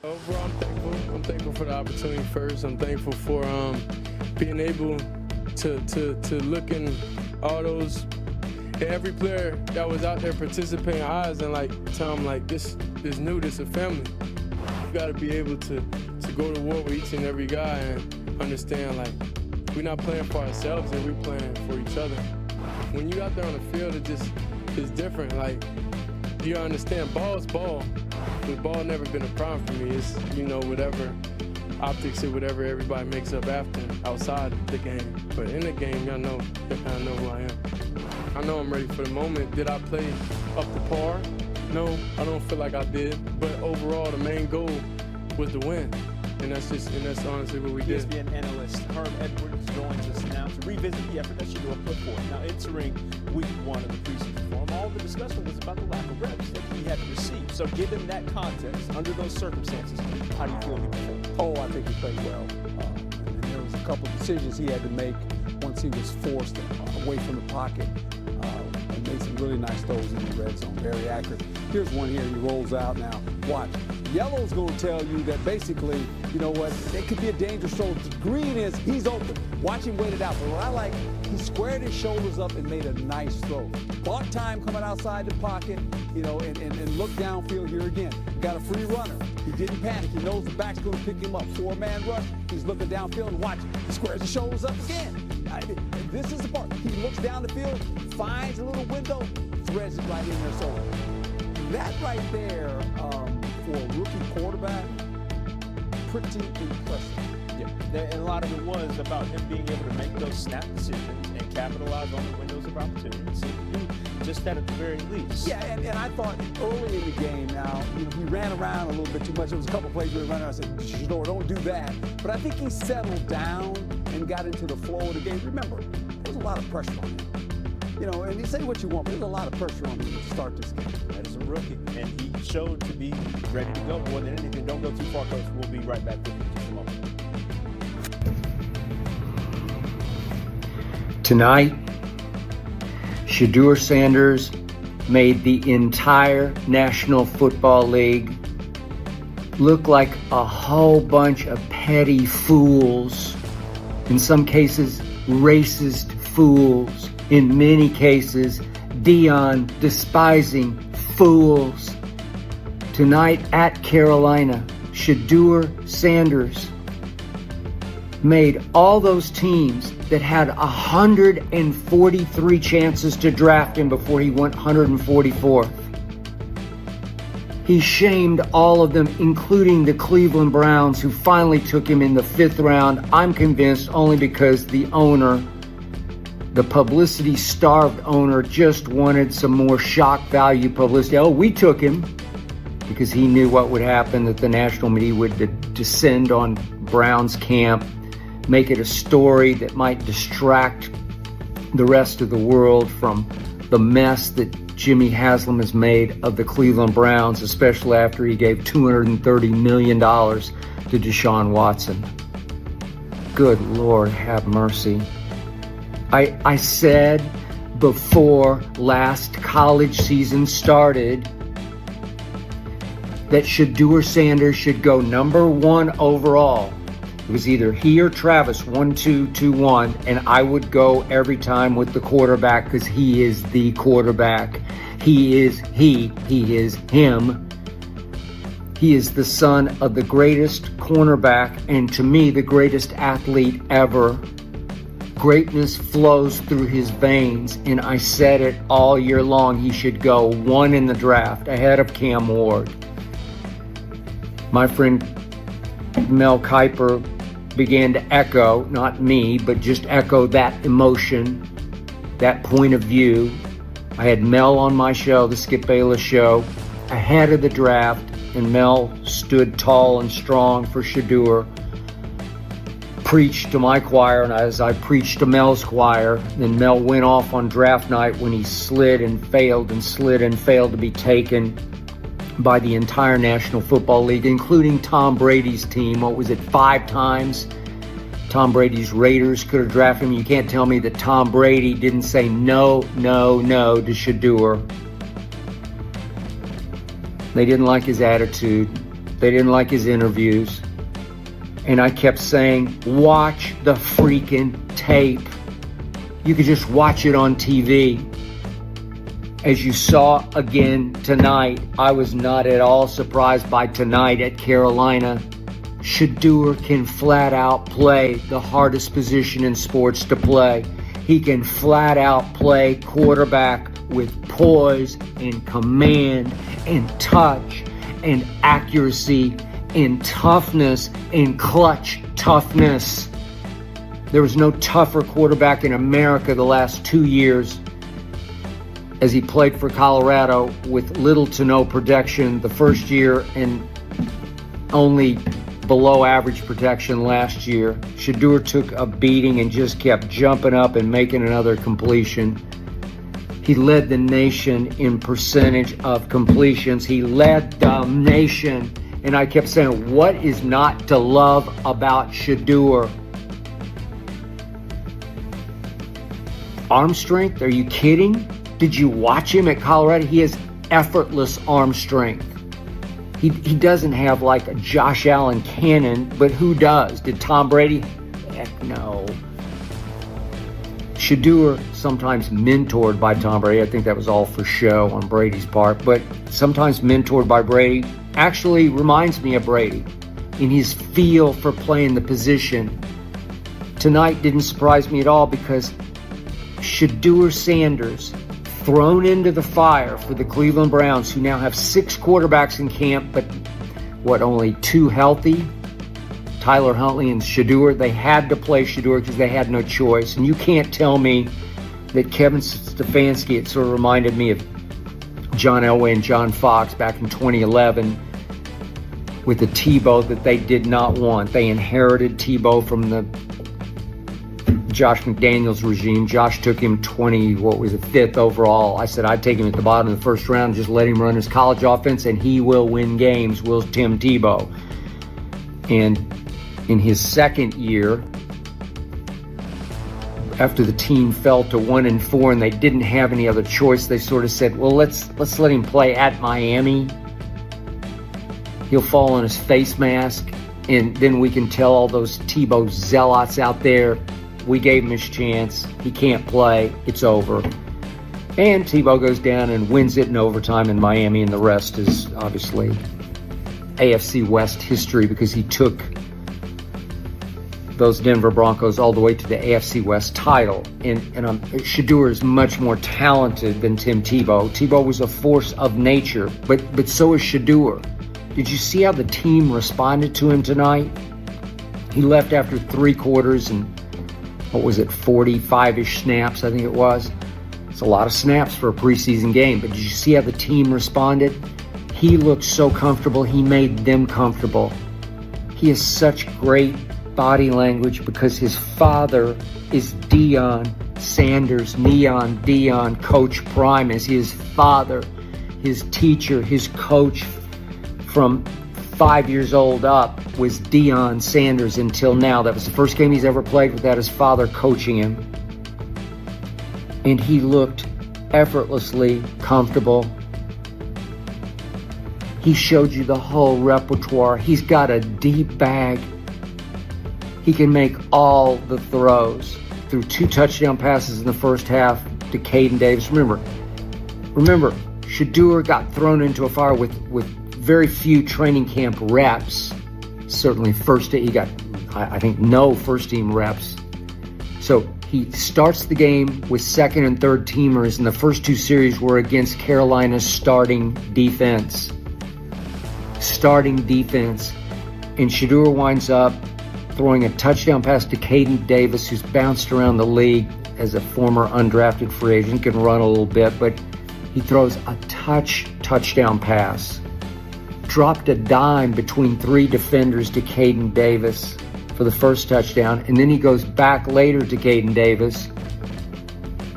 Overall, I'm thankful. I'm thankful for the opportunity first. I'm thankful for being able to look in all those, every player that was out there participating eyes and like tell them like this new, this a family. You got to be able to go to war with each and every guy and understand like we're not playing for ourselves and we're playing for each other. When you out there on the field, it's different. Like you understand, ball's ball. The ball never been a problem for me. It's, whatever optics or whatever everybody makes up after, outside the game. But in the game, y'all kind of know who I am. I know I'm ready for the moment. Did I play up to par? No, I don't feel like I did. But overall, the main goal was to win. And that's honestly what we did. ESPN analyst Herm Edwards joins us now to revisit the effort that Shedeur put forth. Now entering week 1 of the preseason form, all the discussion was about the lack of reps that he had received. So given that context, under those circumstances, how do you feel he performed? Oh, I think he played well. And there was a couple of decisions he had to make once he was forced away from the pocket. And made some really nice throws in the red zone, very accurate. Here's one here, he rolls out now. Watch. Yellow's going to tell you that basically, you know what, it could be a dangerous throw. The green is, he's open. Watch him wait it out. But what I like, he squared his shoulders up and made a nice throw. Bought time coming outside the pocket, and look downfield here again. Got a free runner. He didn't panic. He knows the back's going to pick him up. 4-man rush. He's looking downfield and watch. He squares his shoulders up again. This is the part. He looks down the field, finds a little window, threads it right in there. So that right there, for a rookie quarterback, pretty impressive. Yeah, and a lot of it was about him being able to make those snap decisions and capitalize on the windows of opportunity. So he do just that at the very least. Yeah, and I thought early in the game now, he ran around a little bit too much. There was a couple plays where he ran around. I said, Shedeur, don't do that. But I think he settled down and got into the flow of the game. Remember, there was a lot of pressure on him. And you say what you want, but there's a lot of pressure on him to start this game. That is a rookie, and he showed to be ready to go more than anything. Don't go too far, Coach. We'll be right back with you in just a moment. Tonight, Shedeur Sanders made the entire National Football League look like a whole bunch of petty fools. In some cases, racist fools. In many cases, Dion despising fools. Tonight at Carolina, Shedeur Sanders made all those teams that had 143 chances to draft him before he went 144th. He shamed all of them, including the Cleveland Browns, who finally took him in the 5th round. I'm convinced only because the owner, the publicity-starved owner, just wanted some more shock value publicity. Oh, we took him because he knew what would happen, that the national media would descend on Browns camp, make it a story that might distract the rest of the world from the mess that Jimmy Haslam has made of the Cleveland Browns, especially after he gave $230 million to Deshaun Watson. Good Lord, have mercy. I said before last college season started that Shedeur Sanders should go number 1 overall. It was either he or Travis, 1-2, 2-1, and I would go every time with the quarterback because he is the quarterback. He is him. He is the son of the greatest cornerback and, to me, the greatest athlete ever. Greatness flows through his veins, and I said it all year long. He should go 1 in the draft, ahead of Cam Ward. My friend Mel Kiper began to echo, not me, but just echo that emotion, that point of view. I had Mel on my show, the Skip Bayless show, ahead of the draft, and Mel stood tall and strong for Shedeur. Preached to my choir, and as I preached to Mel's choir, then Mel went off on draft night when he slid and failed to be taken by the entire National Football League, including Tom Brady's team. What was it, 5 times? Tom Brady's Raiders could have drafted him. You can't tell me that Tom Brady didn't say no to Shedeur. They didn't like his attitude. They didn't like his interviews. And I kept saying, watch the freaking tape. You could just watch it on TV. As you saw again tonight, I was not at all surprised by tonight at Carolina. Shedeur can flat out play the hardest position in sports to play. He can flat out play quarterback with poise and command and touch and accuracy and toughness and clutch toughness. There was no tougher quarterback in America the last 2 years as he played for Colorado with little to no protection the first year and only below average protection last year. Shedeur took a beating and just kept jumping up and making another completion. He led the nation in percentage of completions. He led the nation. And I kept saying, what is not to love about Shedeur? Arm strength? Are you kidding? Did you watch him at Colorado? He has effortless arm strength. He doesn't have like a Josh Allen cannon, but who does? Did Tom Brady? Heck no. Shedeur, sometimes mentored by Tom Brady. I think that was all for show on Brady's part, but sometimes mentored by Brady, actually reminds me of Brady in his feel for playing the position. Tonight didn't surprise me at all because Shedeur Sanders thrown into the fire for the Cleveland Browns, who now have 6 quarterbacks in camp, but only 2 healthy? Tyler Huntley and Shedeur. They had to play Shedeur because they had no choice. And you can't tell me that Kevin Stefanski, it sort of reminded me of John Elway and John Fox back in 2011 with the Tebow that they did not want. They inherited Tebow from the Josh McDaniels regime. Josh took him 5th overall. I said I'd take him at the bottom of the first round, just let him run his college offense, and he will win games, will Tim Tebow. And in his second year, after the team fell to 1-4 and they didn't have any other choice, they sort of said, well, let's let him play at Miami. He'll fall on his face mask, and then we can tell all those Tebow zealots out there, we gave him his chance. He can't play. It's over. And Tebow goes down and wins it in overtime in Miami, and the rest is obviously AFC West history because he took those Denver Broncos all the way to the AFC West title. And Shedeur is much more talented than Tim Tebow. Tebow was a force of nature, but so is Shedeur. Did you see how the team responded to him tonight? He left after 3 quarters and 45-ish snaps, I think it was. It's a lot of snaps for a preseason game, but did you see how the team responded? He looked so comfortable, he made them comfortable. He has such great body language because his father is Deion Sanders, Neon Deion, Coach Prime is his father, his teacher, his coach from 5 years old up was Deion Sanders until now. That was the first game he's ever played without his father coaching him. And he looked effortlessly comfortable. He showed you the whole repertoire. He's got a deep bag. He can make all the throws. Threw 2 touchdown passes in the first half to Jayden Davis. Remember, Shedeur got thrown into a fire with very few training camp reps. Certainly he got, I think, no first team reps. So he starts the game with second and third teamers, and the first 2 series were against Carolina's starting defense. And Shedeur winds up throwing a touchdown pass to Jayden Davis, who's bounced around the league as a former undrafted free agent. He can run a little bit, but he throws a touchdown pass. Dropped a dime between 3 defenders to Jayden Davis for the first touchdown, and then he goes back later to Jayden Davis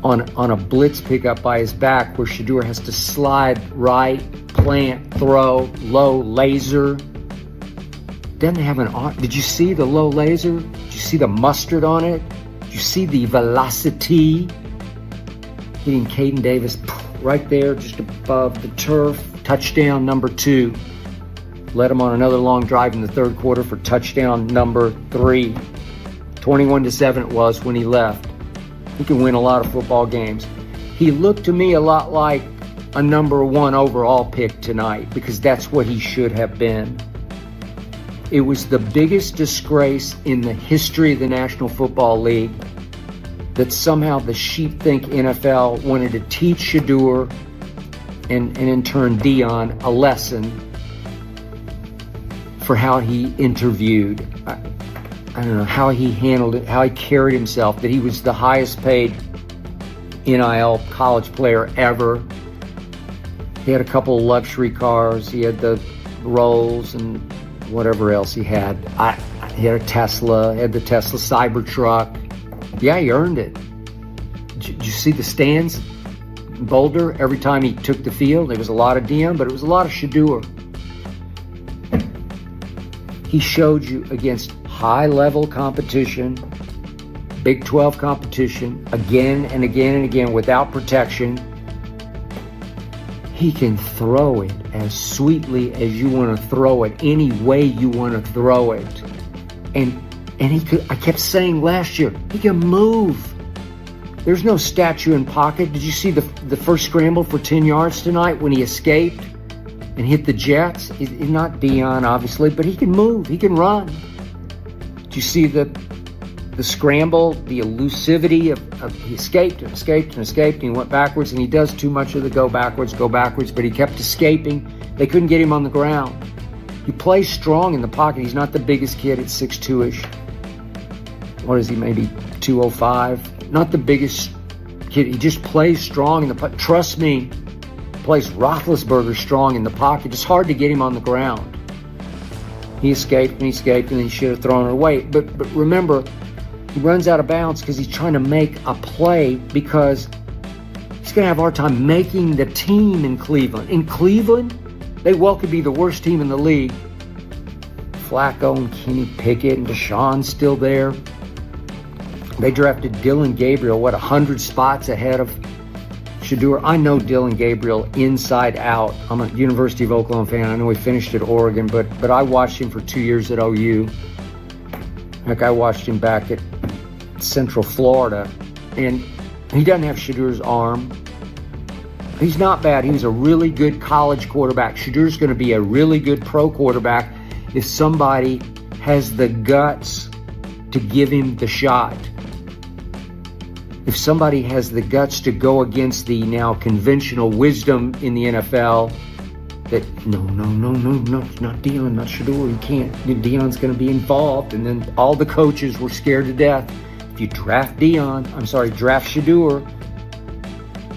on a blitz pickup by his back where Shedeur has to slide right, plant, throw, low laser. Doesn't have an arm. Did you see the low laser? Did you see the mustard on it? Did you see the velocity? Hitting Jayden Davis right there just above the turf. Touchdown number 2. led him on another long drive in the third quarter for touchdown number 3. 21-7 it was when he left. He can win a lot of football games. He looked to me a lot like a number 1 overall pick tonight, because that's what he should have been. It was the biggest disgrace in the history of the National Football League that somehow the sheep-think NFL wanted to teach Shedeur and in turn Dion a lesson for how he interviewed. I don't know, how he handled it, how he carried himself, that he was the highest paid NIL college player ever. He had a couple of luxury cars. He had the Rolls and whatever else he had. He had a Tesla, had the Tesla Cybertruck. Yeah, he earned it. Did you see the stands in Boulder every time he took the field? There was a lot of Dion, but it was a lot of Shedeur. He showed you against high-level competition, Big 12 competition, again and again and again without protection. He can throw it as sweetly as you want to throw it, any way you want to throw it. And he could, I kept saying last year, he can move. There's no statue in pocket. Did you see the first scramble for 10 yards tonight when he escaped and hit the Jets? He's not Dion, obviously, but he can move. He can run. Did you see the scramble, the elusivity of he escaped and escaped and escaped, and he went backwards, and he does too much of the go backwards, but he kept escaping. They couldn't get him on the ground. He plays strong in the pocket. He's not the biggest kid at 6'2"-ish. What is he, maybe 205? Not the biggest kid. He just plays strong in the pocket. Trust me, plays Roethlisberger strong in the pocket. It's hard to get him on the ground. He escaped, and he should have thrown it away. But remember, he runs out of bounds because he's trying to make a play, because he's going to have a hard time making the team in Cleveland. In Cleveland, they well could be the worst team in the league. Flacco and Kenny Pickett and Deshaun's still there. They drafted Dylan Gabriel, 100 spots ahead of Shedeur. I know Dylan Gabriel inside out. I'm a University of Oklahoma fan. I know he finished at Oregon, but I watched him for 2 years at OU. Heck, I watched him back at Central Florida, and he doesn't have Shedeur's arm. He's not bad. He was a really good college quarterback. Shedeur's going to be a really good pro quarterback if somebody has the guts to give him the shot. If somebody has the guts to go against the now conventional wisdom in the NFL that no, not Dion, not Shedeur, you can't. Dion's going to be involved, and then all the coaches were scared to death. If you draft Shedeur,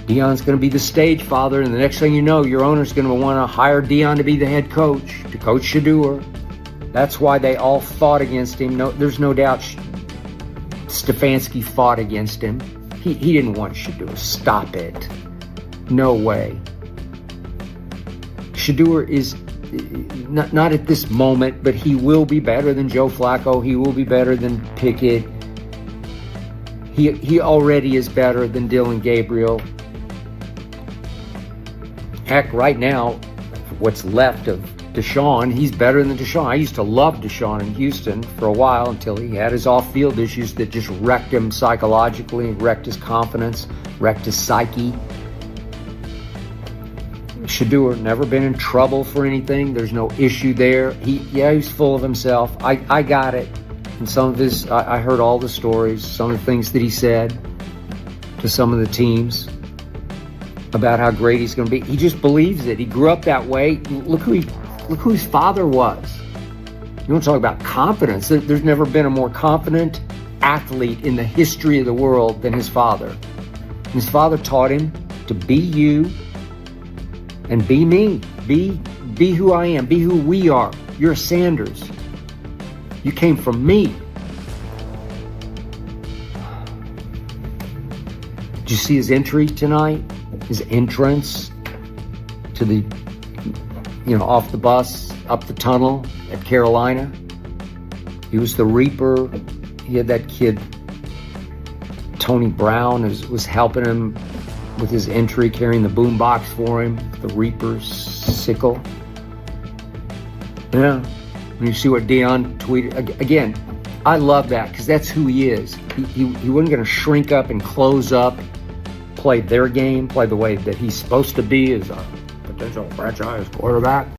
Dion's going to be the stage father, and the next thing you know, your owner's going to want to hire Dion to be the head coach, to coach Shedeur. That's why they all fought against him. No, there's no doubt Stefanski fought against him. He didn't want Shedeur. Stop it. No way. Shedeur is not at this moment, but he will be better than Joe Flacco. He will be better than Pickett. He already is better than Dylan Gabriel. Heck, right now, what's left of Deshaun, he's better than Deshaun. I used to love Deshaun in Houston for a while until he had his off-field issues that just wrecked him psychologically, wrecked his confidence, wrecked his psyche. Shedeur never been in trouble for anything. There's no issue there. He's full of himself. I got it. And some of his, I heard all the stories, some of the things that he said to some of the teams about how great he's going to be. He just believes it. He grew up that way. Look who his father was. You want to talk about confidence? There's never been a more confident athlete in the history of the world than his father. And his father taught him to be you and be me. Be who I am. Be who we are. You're a Sanders. You came from me. Did you see his entry tonight? His entrance to the, off the bus, up the tunnel at Carolina. He was the Reaper. He had that kid, Tony Brown, was helping him with his entry, carrying the boombox for him, the Reaper's sickle. Yeah. When you see what Deion tweeted, again, I love that because that's who he is. He wasn't going to shrink up and close up, play their game, play the way that he's supposed to be as a potential franchise quarterback.